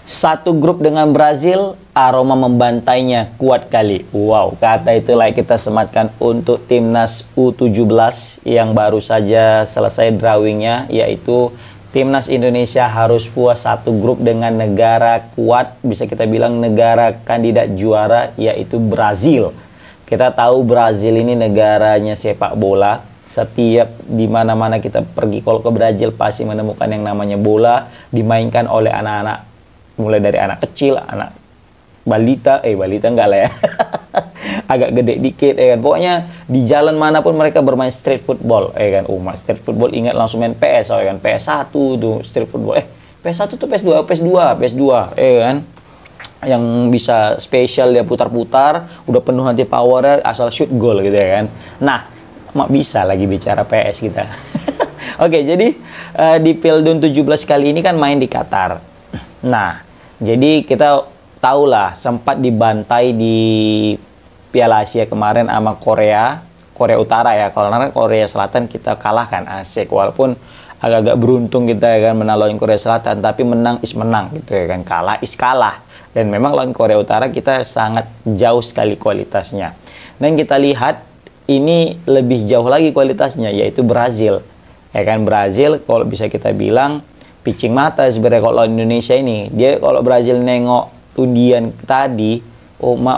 Satu grup dengan Brazil, aroma membantainya kuat kali. Wow, kata itulah kita sematkan untuk timnas U17 yang baru saja selesai drawingnya, yaitu timnas Indonesia harus puas satu grup dengan negara kuat, bisa kita bilang negara kandidat juara, yaitu Brazil. Kita tahu Brazil ini negaranya sepak bola. Setiap di mana-mana kita pergi, kalau ke Brazil pasti menemukan yang namanya bola dimainkan oleh anak-anak, mulai dari anak kecil, anak balita enggak lah ya. Agak gede dikit ya kan. Pokoknya di jalan manapun mereka bermain street football ya kan. Street football ingat langsung main PS ya kan. PS1 tuh street football. PS1 tuh PS2 ya kan. Yang bisa spesial dia putar-putar, udah penuh nanti powernya, asal shoot goal gitu ya kan. Nah, mak bisa lagi bicara PS kita. Oke, jadi di Pildun 17 kali ini kan main di Qatar. Nah, jadi kita tahulah sempat dibantai di Piala Asia kemarin sama Korea Utara ya. Kalau Korea Selatan kita kalahkan asik, walaupun agak-agak beruntung kita ya kan menang lawan Korea Selatan, tapi menang is menang gitu ya kan, kalah is kalah. Dan memang lawan Korea Utara kita sangat jauh sekali kualitasnya. Dan kita lihat ini lebih jauh lagi kualitasnya, yaitu Brazil. Ya kan, Brazil kalau bisa kita bilang pitching mata sebenarnya kalau Indonesia ini. Dia kalau Brazil nengok undian tadi,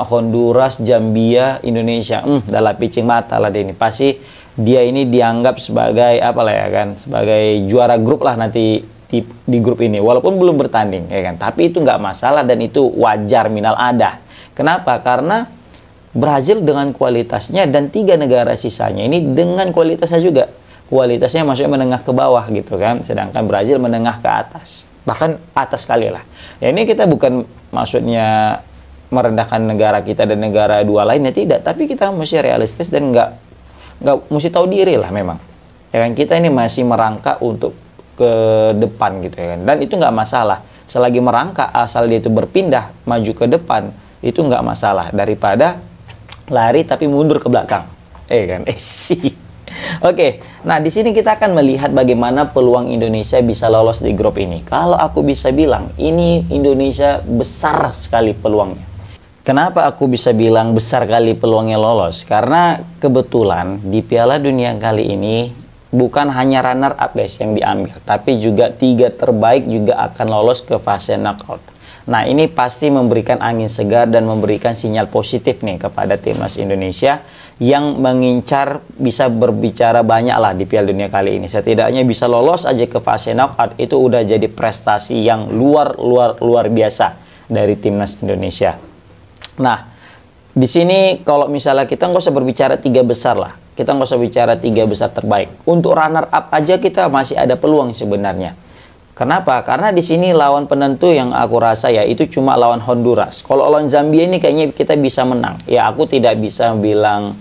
Honduras, Zambia, Indonesia, dalam pitching mata lah dia ini. Pasti dia ini dianggap sebagai apa lah ya kan, sebagai juara grup lah nanti di grup ini, walaupun belum bertanding ya kan. Tapi itu nggak masalah dan itu wajar, minal adah. Kenapa? Karena Brazil dengan kualitasnya dan 3 negara sisanya ini dengan kualitasnya juga. Kualitasnya maksudnya menengah ke bawah gitu kan, sedangkan Brazil menengah ke atas, bahkan atas sekali lah. Ya ini kita bukan maksudnya merendahkan negara kita dan negara dua lainnya, tidak, tapi kita mesti realistis dan nggak mesti tahu diri lah memang. Ya kan, kita ini masih merangkak untuk ke depan gitu ya kan, dan itu nggak masalah. Selagi merangkak, asal dia itu berpindah maju ke depan, itu nggak masalah daripada lari tapi mundur ke belakang. Kan, sih. Oke, nah di sini kita akan melihat bagaimana peluang Indonesia bisa lolos di grup ini. Kalau aku bisa bilang, ini Indonesia besar sekali peluangnya. Kenapa aku bisa bilang besar kali peluangnya lolos? Karena kebetulan di Piala Dunia kali ini bukan hanya runner up guys yang diambil, tapi juga 3 terbaik juga akan lolos ke fase knockout. Nah, ini pasti memberikan angin segar dan memberikan sinyal positif nih kepada timnas Indonesia yang mengincar bisa berbicara banyak lah di Piala Dunia kali ini. Setidaknya bisa lolos aja ke fase knockout, itu udah jadi prestasi yang luar biasa dari timnas Indonesia. Nah, di sini kalau misalnya kita nggak usah berbicara 3 besar lah, kita nggak usah bicara 3 besar terbaik. Untuk runner up aja kita masih ada peluang sebenarnya. Kenapa? Karena di sini lawan penentu yang aku rasa ya itu cuma lawan Honduras. Kalau lawan Zambia ini kayaknya kita bisa menang. Ya aku tidak bisa bilang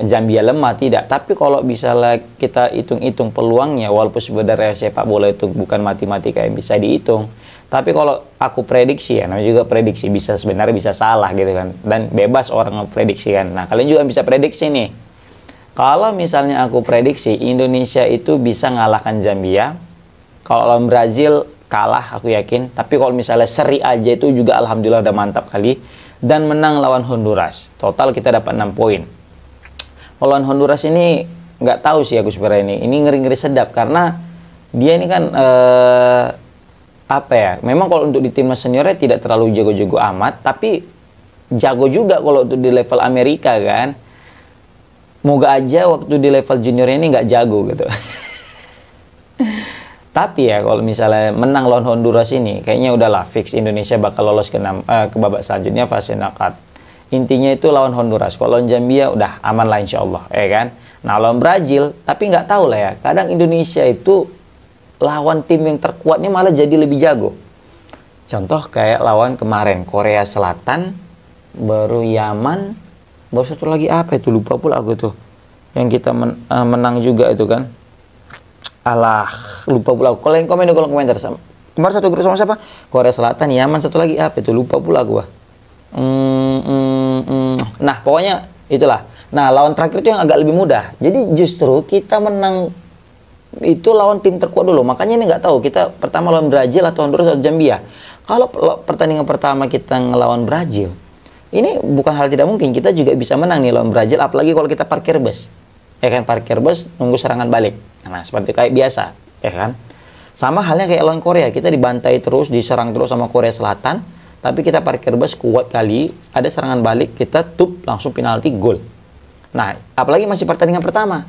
Zambia lemah, tidak. Tapi kalau misalnya kita hitung-hitung peluangnya, walaupun sebenarnya sepak bola itu bukan matematika yang bisa dihitung. Tapi kalau aku prediksi ya, namanya juga prediksi, sebenarnya bisa salah gitu kan. Dan bebas orang memprediksi kan. Nah kalian juga bisa prediksi nih. Kalau misalnya aku prediksi Indonesia itu bisa ngalahkan Zambia. Kalau lawan Brazil kalah aku yakin, tapi kalau misalnya seri aja itu juga alhamdulillah udah mantap kali, dan menang lawan Honduras. Total kita dapat 6 poin. Kalau lawan Honduras ini nggak tahu sih aku sebenarnya ini ngeri-ngeri sedap karena dia ini kan apa ya? Memang kalau untuk di timnas seniornya tidak terlalu jago-jago amat, tapi jago juga kalau untuk di level Amerika kan. Moga aja waktu di level juniornya ini nggak jago gitu. Tapi ya kalau misalnya menang lawan Honduras ini, kayaknya udahlah fix Indonesia bakal lolos ke babak selanjutnya fase knockout. Intinya itu lawan Honduras. Kalau lawan Zambia udah aman lah insya Allah, ya kan? Nah lawan Brazil, tapi nggak tahu lah ya. Kadang Indonesia itu lawan tim yang terkuatnya malah jadi lebih jago. Contoh kayak lawan kemarin Korea Selatan, baru Yaman, baru satu lagi apa itu lupa pula aku tuh. Yang kita menang juga itu kan. Alah, lupa pula. Kalian komen di kolom komentar. Kemarin satu grup sama siapa? Korea Selatan, Yaman, satu lagi apa itu? Lupa pula gua. Nah, pokoknya itulah. Nah, lawan terakhir itu yang agak lebih mudah. Jadi justru kita menang itu lawan tim terkuat dulu. Makanya ini nggak tahu kita pertama lawan Brazil atau Honduras atau Zambia. Kalau pertandingan pertama kita ngelawan Brazil, ini bukan hal tidak mungkin. Kita juga bisa menang nih lawan Brazil, apalagi kalau kita parkir bus. Ya kan, parkir bus nunggu serangan balik. Nah, seperti kayak biasa, ya kan? Sama halnya kayak lawan Korea, kita dibantai terus, diserang terus sama Korea Selatan, tapi kita parkir bus kuat kali, ada serangan balik, kita langsung penalti gol. Nah, apalagi masih pertandingan pertama.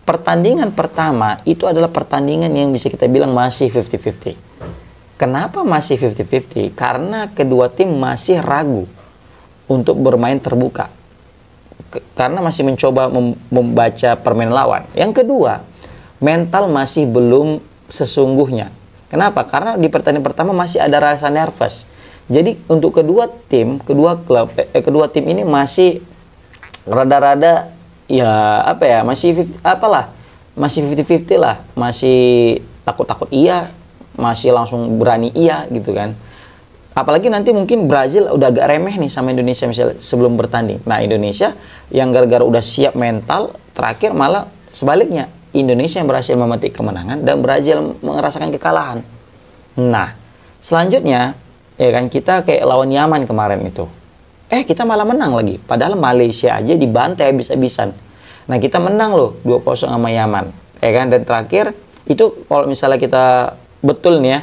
Pertandingan pertama itu adalah pertandingan yang bisa kita bilang masih 50-50. Kenapa masih 50-50? Karena kedua tim masih ragu untuk bermain terbuka. Karena masih mencoba membaca permainan lawan. Yang kedua, mental masih belum sesungguhnya. Kenapa? Karena di pertandingan pertama masih ada rasa nervous. Jadi untuk kedua tim ini masih rada-rada masih 50-50 lah, masih takut-takut iya, masih langsung berani iya gitu kan. Apalagi nanti mungkin Brazil udah agak remeh nih sama Indonesia misalnya sebelum bertanding. Nah, Indonesia yang gara-gara udah siap mental, terakhir malah sebaliknya, Indonesia yang berhasil memetik kemenangan dan Brazil merasakan kekalahan. Nah, selanjutnya ya kan, kita kayak lawan Yaman kemarin itu. Kita malah menang lagi. Padahal Malaysia aja dibantai habis-habisan. Nah, kita menang loh 2-0 sama Yaman. Ya kan? Dan terakhir, itu kalau misalnya kita betul nih ya,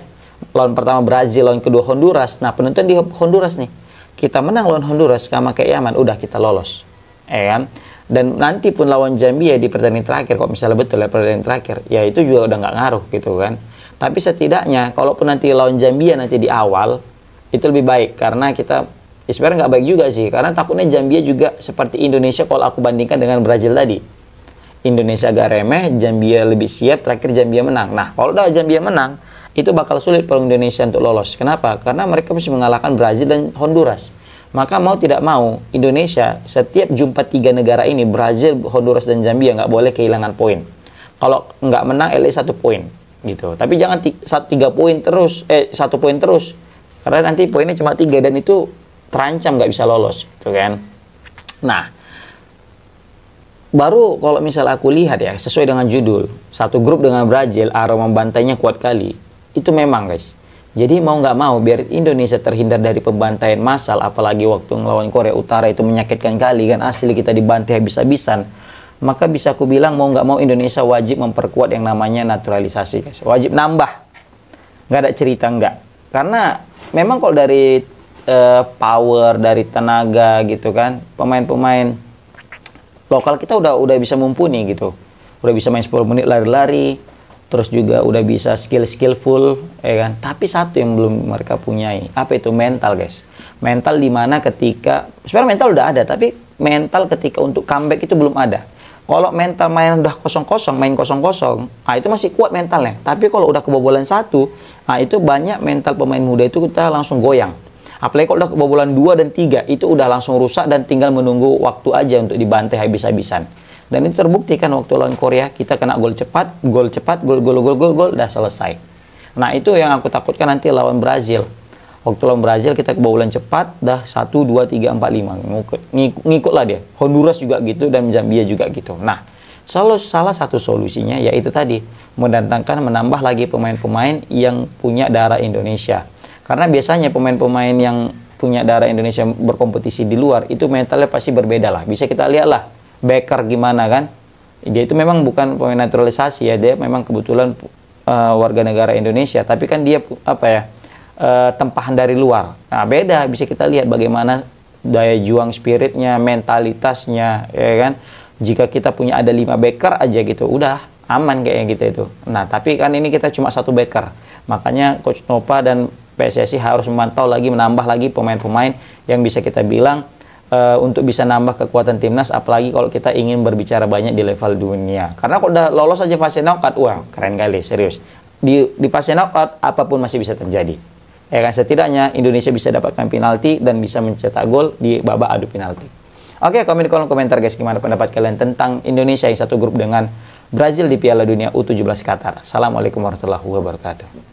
lawan pertama Brazil, lawan kedua Honduras. Nah, penonton di Honduras nih. Kita menang lawan Honduras sama kayak Yaman, udah kita lolos. Ya kan? Dan nanti pun lawan Zambia di pertandingan terakhir, kalau misalnya betul ya pertandingan terakhir, ya itu juga udah nggak ngaruh gitu kan. Tapi setidaknya, kalaupun nanti lawan Zambia nanti di awal, itu lebih baik. Karena kita sebenarnya nggak baik juga sih, karena takutnya Zambia juga seperti Indonesia kalau aku bandingkan dengan Brazil tadi. Indonesia agak remeh, Zambia lebih siap, terakhir Zambia menang. Nah, kalau udah Zambia menang, itu bakal sulit peluang Indonesia untuk lolos. Kenapa? Karena mereka mesti mengalahkan Brazil dan Honduras. Maka mau tidak mau, Indonesia setiap jumpa 3 negara ini, Brazil, Honduras, dan Zambia, nggak boleh kehilangan poin. Kalau nggak menang, at least 1 poin. Gitu. Tapi jangan 1 poin terus. Karena nanti poinnya cuma 3 dan itu terancam nggak bisa lolos, gitu kan. Nah, baru kalau misalnya aku lihat ya, sesuai dengan judul, satu grup dengan Brazil, aroma membantainya kuat kali. Itu memang guys. Jadi mau nggak mau, biar Indonesia terhindar dari pembantaian massal, apalagi waktu ngelawan Korea Utara itu menyakitkan kali kan, asli kita dibantai habis-habisan. Maka bisa aku bilang mau nggak mau Indonesia wajib memperkuat yang namanya naturalisasi guys. Wajib nambah. Nggak ada cerita nggak. Karena memang kalau dari power, dari tenaga gitu kan, pemain-pemain lokal kita udah bisa mumpuni gitu, udah bisa main 10 menit lari-lari, terus juga udah bisa skillful ya kan. Tapi satu yang belum mereka punyai, apa itu? Mental guys. Mental dimana ketika sebenarnya mental udah ada, tapi mental ketika untuk comeback itu belum ada. Kalau mental main udah main kosong, nah itu masih kuat mentalnya. Tapi kalau udah kebobolan 1, nah itu banyak mental pemain muda itu kita langsung goyang. Apalagi kalau udah kebobolan 2 dan 3, itu udah langsung rusak dan tinggal menunggu waktu aja untuk dibantai habis-habisan. Dan itu terbukti kan waktu lawan Korea, kita kena gol cepat, gol, udah selesai. Nah, itu yang aku takutkan nanti lawan Brazil. Waktu lawan Brazil kita kebobolan cepat, dah 1, 2, 3, 4, 5. Ngikut lah dia. Honduras juga gitu dan Zambia juga gitu. Nah, salah satu solusinya yaitu tadi, menambah lagi pemain-pemain yang punya darah Indonesia. Karena biasanya pemain-pemain yang punya darah Indonesia berkompetisi di luar, itu mentalnya pasti berbeda lah. Bisa kita lihat lah, Becker gimana kan. Dia itu memang bukan pemain naturalisasi ya, dia memang kebetulan warga negara Indonesia. Tapi kan dia tempahan dari luar. Nah beda, bisa kita lihat bagaimana daya juang spiritnya, mentalitasnya, ya kan. Jika kita punya ada 5 Becker aja gitu, udah aman kayaknya kita itu. Nah tapi kan ini kita cuma 1 Becker. Makanya Coach Nova dan PSSI harus memantau lagi, menambah lagi pemain-pemain yang bisa kita bilang untuk bisa nambah kekuatan timnas, apalagi kalau kita ingin berbicara banyak di level dunia. Karena kalau udah lolos aja fase knockout, wah keren kali, serius. Di fase knockout apapun masih bisa terjadi. Ya kan, setidaknya Indonesia bisa dapatkan penalti dan bisa mencetak gol di babak adu penalti. Oke, komen di kolom komentar guys, gimana pendapat kalian tentang Indonesia yang satu grup dengan Brazil di Piala Dunia U17 Qatar. Assalamualaikum warahmatullahi wabarakatuh.